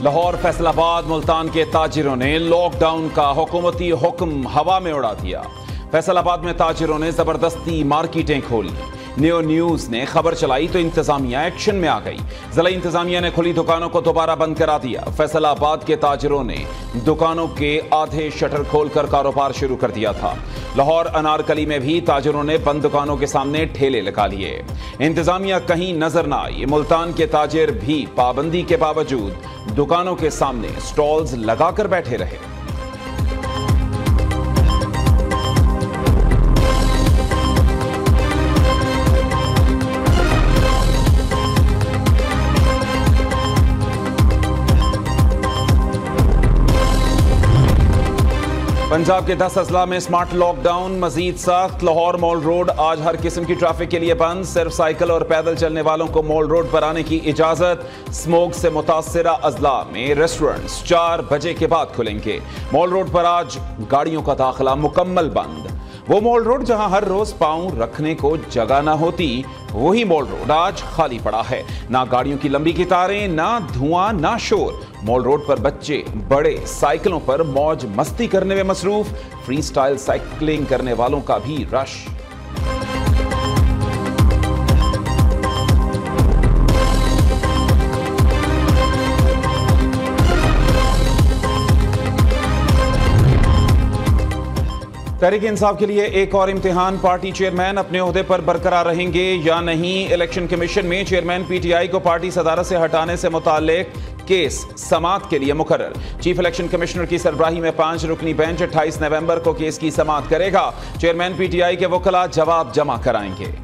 लाहौर, फैसलाबाद, मुल्तान के ताजिरों ने लॉकडाउन का हुकूमती हुक्म हवा में उड़ा दिया। फैसलाबाद में ताजिरों ने जबरदस्ती मार्केटें खोली। न्यू न्यूज ने खबर चलाई तो इंतजामिया एक्शन में आ गई। जिला इंतजामिया ने खुली दुकानों को दोबारा बंद करा दिया। फैसलाबाद के ताजिरों ने दुकानों के आधे शटर खोलकर कारोबार शुरू कर दिया था। लाहौर अनारकली में भी ताजिरों ने बंद दुकानों के सामने ठेले लगा लिए। इंतजामिया कहीं नजर न आई। मुल्तान के ताजिर भी पाबंदी के बावजूद दुकानों के सामने स्टॉल्स लगाकर बैठे रहे। पंजाब के 10 अजला में स्मार्ट लॉकडाउन मजीद सख्त। लाहौर मॉल रोड आज हर किस्म की ट्रैफिक के लिए बंद। सिर्फ साइकिल और पैदल चलने वालों को मॉल रोड पर आने की इजाजत। स्मोक से मुतासिरा अजला में रेस्टोरेंट्स 4 बजे के बाद खुलेंगे। मॉल रोड पर आज गाड़ियों का दाखिला मुकम्मल बंद। वो मॉल रोड जहां हर रोज पांव रखने को जगह ना होती, वही मॉल रोड आज खाली पड़ा है। ना गाड़ियों की लंबी कतारें, ना धुआं, ना शोर। मॉल रोड पर बच्चे बड़े साइकिलों पर मौज मस्ती करने में मसरूफ। फ्री स्टाइल साइकिलिंग करने वालों का भी रश। तहरीक इंसाफ के लिए एक और इम्तिहान। पार्टी चेयरमैन अपने ओहदे पर बरकरार रहेंगे या नहीं। इलेक्शन कमीशन में चेयरमैन पीटीआई को पार्टी सदारत से हटाने से मुताल्लिक केस समाअत के लिए मुकर्रर। चीफ इलेक्शन कमिश्नर की सरबराही में 5 रुकनी बेंच 28 नवंबर को केस की समाअत करेगा। चेयरमैन पीटीआई के वकला जवाब जमा कराएंगे।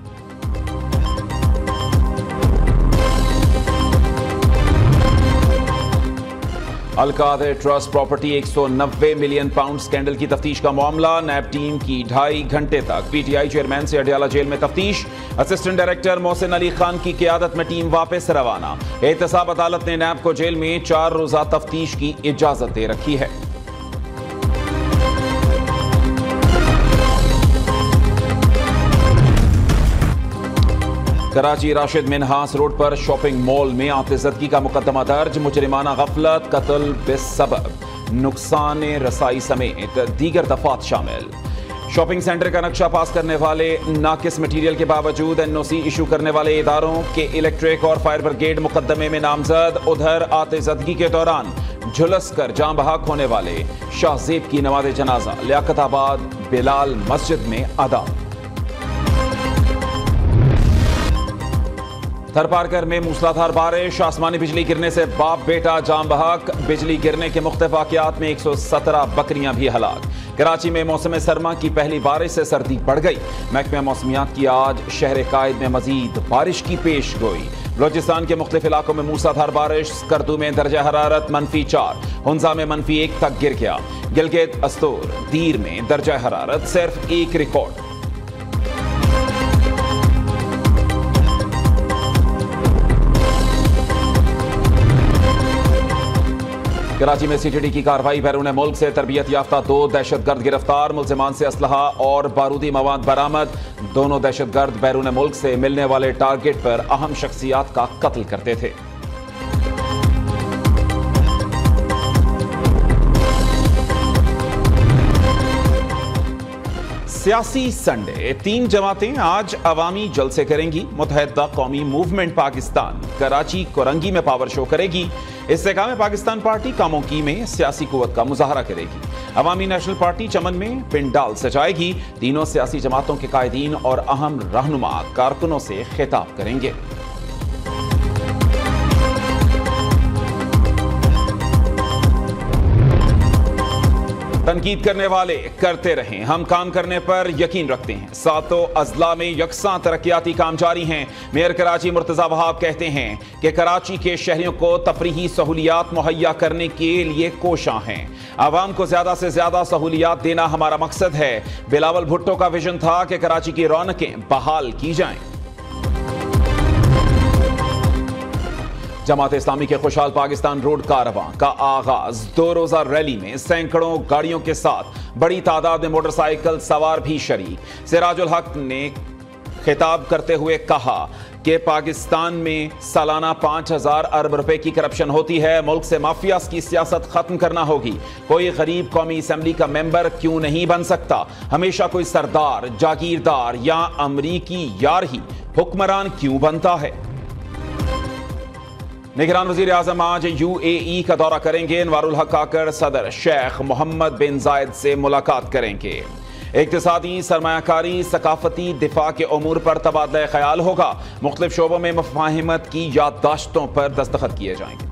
Al Qadir trust property 190 million pound scandal की तफ्तीश का मामला। नैब टीम की 2.5 घंटे तक पीटीआई चेयरमैन से अडयाला जेल में तफ्तीश। असिस्टेंट डायरेक्टर मोहसिन अली खान की क़ियादत में टीम वापस रवाना। एहतसाब अदालत ने नैब को जेल में 4 रोज़ा तफ्तीश की इजाजत दे रखी है। कराची राशिद मिनहास रोड पर शॉपिंग मॉल में आतिशदगी का मुकदमा दर्ज। मुजरिमाना गफलत, कत्ल बेसबब नुकसान रसाई समेत दीगर दफात शामिल। शॉपिंग सेंटर का नक्शा पास करने वाले नाकिस मटीरियल के बावजूद एनओसी इशू करने वाले इदारों के इलेक्ट्रिक और फायर ब्रिगेड मुकदमे में नामजद। उधर आतिशदगी के दौरान झुलस कर जान बहक होने वाले शाहजेब की नमाज जनाजा लियाकताबाद बिलाल मस्जिद में अदा। थरपारकर में मूसलाधार बारिश, आसमानी बिजली गिरने से बाप बेटा जाम बहक। बिजली गिरने के मुख्तलिफ वाक़यात में 117 बकरियां भी हलाक। कराची में मौसम सरमा की पहली बारिश से सर्दी बढ़ गई। महकमा मौसमियात की आज शहर कायद में मजीद बारिश की पेश गोई। बलोचिस्तान के मुख्तलिफ इलाकों में मूसलाधार बारिश। स्कर्दू में दर्जा हरारत -4, हुंजा में -1 तक गिर गया। गिलगित, अस्तोर, दीर में दर्जा हरारत सिर्फ 1 रिकॉर्ड। कराची में सीटीडी की कार्रवाई। बैरून मुल्क से तरबियत याफ्ता 2 दहशतगर्द गिरफ्तार। मुल्जिमान से असलहा और बारूदी मवाद बरामद। दोनों दहशतगर्द बैरून मुल्क से मिलने वाले टारगेट पर अहम शख्सियात का कत्ल करते थे। सियासी संडे। 3 जमातें आज अवामी जलसे करेंगी। मुत्तहिदा कौमी मूवमेंट पाकिस्तान कराची कोरंगी में पावर शो करेगी। इस्तेकाम पाकिस्तान पार्टी कामोकी में सियासी कुव्वत का मुजाहरा करेगी। अवामी नेशनल पार्टी चमन में पिंडाल सजाएगी। तीनों सियासी जमातों के कायदीन और अहम रहनुमा कारकुनों से खिताब करेंगे। तनकीद करने वाले करते रहें, हम काम करने पर यकीन रखते हैं। 7 अजला में यकसां तरक्याती काम जारी हैं। मेयर कराची मुर्तजा वहाब कहते हैं कि कराची के शहरियों को तफरीही सहूलियात मुहैया करने के लिए कोशां हैं। आवाम को ज्यादा से ज्यादा सहूलियात देना हमारा मकसद है। बिलावल भुट्टो का विजन था कि कराची की रौनकें बहाल की जाएं। जमात इस्लामी के खुशहाल पाकिस्तान रोड कारवां का आगाज। 2 रोजा रैली में सैकड़ों गाड़ियों के साथ बड़ी तादाद में मोटरसाइकिल सवार भी शरीक। सिराजुल हक ने खिताब करते हुए कहा कि पाकिस्तान में सालाना 5,000 अरब रुपए की करप्शन होती है। मुल्क से माफियाज की सियासत खत्म करना होगी। कोई गरीब कौमी असेंबली का मेंबर क्यों नहीं बन सकता? हमेशा कोई सरदार, जागीरदार या अमरीकी यार ही हुक्मरान क्यों बनता है? निगरान वजीर आजम आज UAE का दौरा करेंगे। अनवारुल हक आकर सदर शेख मोहम्मद बिन जायद से मुलाकात करेंगे। इक्तिसादी, सरमायाकारी, सकाफती, दिफा के उमूर पर तबादला ख्याल होगा। मुख्तलिफ शोबों में मुफाहिमत की याददाश्तों पर दस्तखत किए जाएंगे।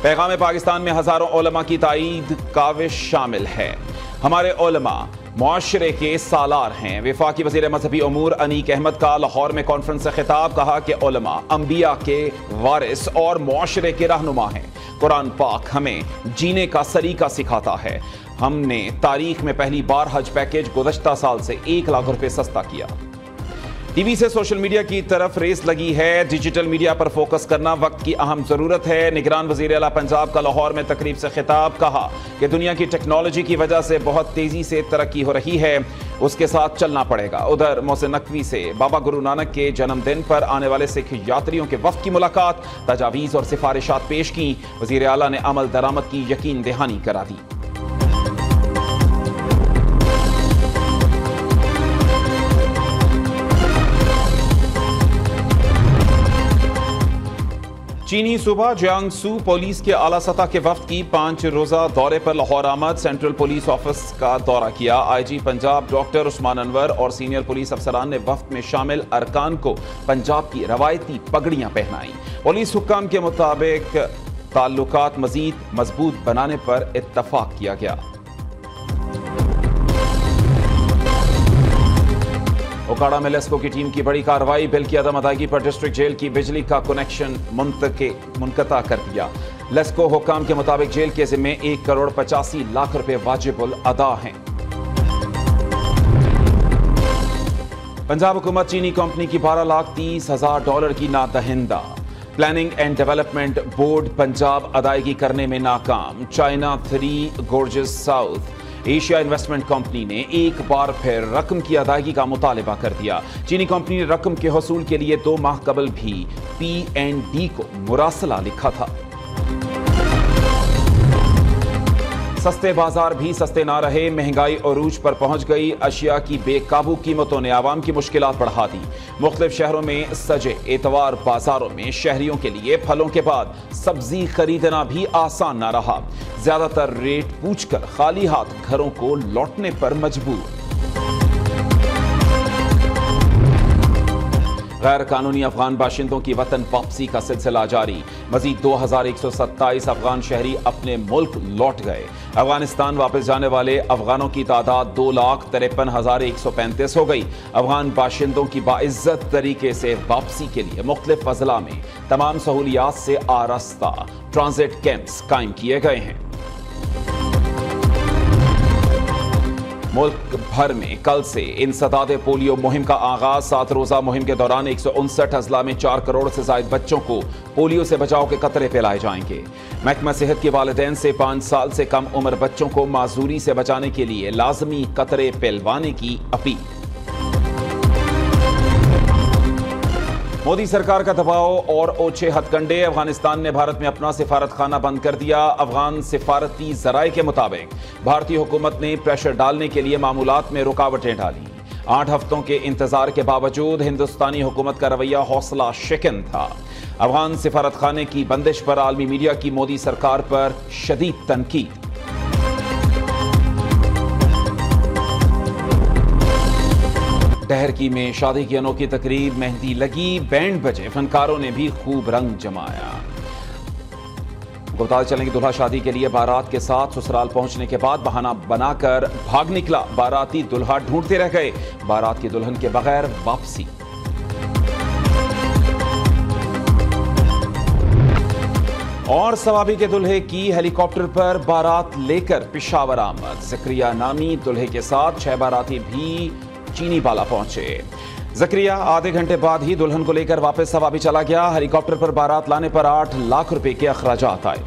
पैगाम पाकिस्तान में हजारों उलमा की ताईद काविश शामिल है। हमारे उलमा मुआशरे के सालार हैं। वफाकी वजीर मजहबी उमूर अनीक अहमद का लाहौर में कॉन्फ्रेंस से खिताब, कहा कि उलमा अंबिया के वारिस और मुआशरे के रहनुमा हैं। कुरान पाक हमें जीने का सलीका सिखाता है। हमने तारीख में पहली बार हज पैकेज गुज़श्ता साल से 1 लाख रुपए सस्ता किया। टीवी से सोशल मीडिया की तरफ रेस लगी है। डिजिटल मीडिया पर फोकस करना वक्त की अहम जरूरत है। निगरान वजीर आला पंजाब का लाहौर में तकरीब से खिताब, कहा कि दुनिया की टेक्नोलॉजी की वजह से बहुत तेजी से तरक्की हो रही है, उसके साथ चलना पड़ेगा। उधर मोहसिन नकवी से बाबा गुरु नानक के जन्मदिन पर आने वाले सिख यात्रियों के वफ्द की मुलाकात, तजावीज़ और सिफारिशात पेश की। वजीर आला ने अमल दरामद की यकीन दहानी करा दी। चीनी सूबा जियांगसू पुलिस के आला सतह के वफ्द की 5 रोजा दौरे पर लाहौर आमद। सेंट्रल पुलिस ऑफिस का दौरा किया। IG पंजाब डॉक्टर उस्मान अनवर और सीनियर पुलिस अफसरान ने वफ्द में शामिल अरकान को पंजाब की रवायती पगड़ियां पहनाई। पुलिस हुक्काम के मुताबिक ताल्लुकात मजीद मजबूत बनाने पर इत्तफाक किया गया। ओकाड़ा में लेस्को की टीम की बड़ी कार्रवाई, बिल की अदम अदायगी पर डिस्ट्रिक्ट जेल की बिजली का कनेक्शन मुनक़ता कर दिया। लेस्को हुक्काम के मुताबिक जेल के जिम्मे 1 करोड़ 85 लाख रुपए वाजिबुल अदा हैं। पंजाब हुकूमत चीनी कंपनी की 12,30,000 डॉलर की नादहिंदा। Planning and development board Punjab अदायगी करने में नाकाम। China 3 Gorges South Asia investment company ने एक बार फिर रकम की अदायगी का मुतालबा कर दिया। चीनी कंपनी ने रकम के हसूल के लिए 2 माह कबल भी P&D को मुरासला लिखा था। सस्ते बाजार भी सस्ते ना रहे। महंगाई अरूज पर पहुंच गई। अशिया की बेकाबू कीमतों ने आवाम की मुश्किलात बढ़ा दी। मुख्तलिफ शहरों में सजे एतवार बाजारों में शहरियों के लिए फलों के बाद सब्जी खरीदना भी आसान ना रहा। ज्यादातर रेट पूछकर खाली हाथ घरों को लौटने पर मजबूर। गैर कानूनी अफगान बाशिंदों की वतन वापसी का सिलसिला जारी। मजीद 2,127 अफगान शहरी अपने मुल्क लौट गए। अफगानिस्तान वापस जाने वाले अफगानों की तादाद 2,53,135 हो गई। अफगान बाशिंदों की बाइज्जत तरीके से वापसी के लिए मुख्तलिफ अजला में तमाम सहूलियात से आरास्ता ट्रांजिट कैंप्स कायम किए गए हैं। मुल्क भर में कल से इंसदाद पोलियो मुहिम का आगाज। 7 रोजा मुहिम के दौरान 159 अजला में 4 करोड़ से ज्यादा बच्चों को पोलियो से बचाव के कतरे पिलाए जाएंगे। महकमा सेहत के वालिदैन से 5 साल से कम उम्र बच्चों को माजूरी से बचाने के लिए लाजमी कतरे पिलवाने की अपील। मोदी सरकार का दबाव और ओछे हथकंडे। अफगानिस्तान ने भारत में अपना सिफारत खाना बंद कर दिया। अफगान सिफारती जराये के मुताबिक भारतीय हुकूमत ने प्रेशर डालने के लिए मामूलात में रुकावटें डाली। 8 हफ्तों के इंतजार के बावजूद हिंदुस्तानी हुकूमत का रवैया हौसला शिकन था। अफगान सिफारत खाने की बंदिश पर आलमी मीडिया की मोदी सरकार पर शदीद तनकीद। डहरकी में शादी की अनोखी तकरीब, मेहंदी लगी, बैंड बजे, फनकारों ने भी खूब रंग जमाया। बताते चलें कि दूल्हा शादी के लिए बारात के साथ ससुराल पहुंचने के बाद बहाना बनाकर भाग निकला। बाराती दूल्हा ढूंढते रह गए। बारात की दुल्हन के बगैर वापसी। और सवाबी के दुल्हे की हेलीकॉप्टर पर बारात लेकर पिशावर आमद। ज़करिया नामी दुल्हे के साथ 6 बाराती भी चीनी बाला पहुंचे। ज़करिया आधे घंटे बाद ही दुल्हन को लेकर वापस सवाबी चला गया। हेलीकॉप्टर पर बारात लाने पर 8 लाख रुपए के अखराजात आए।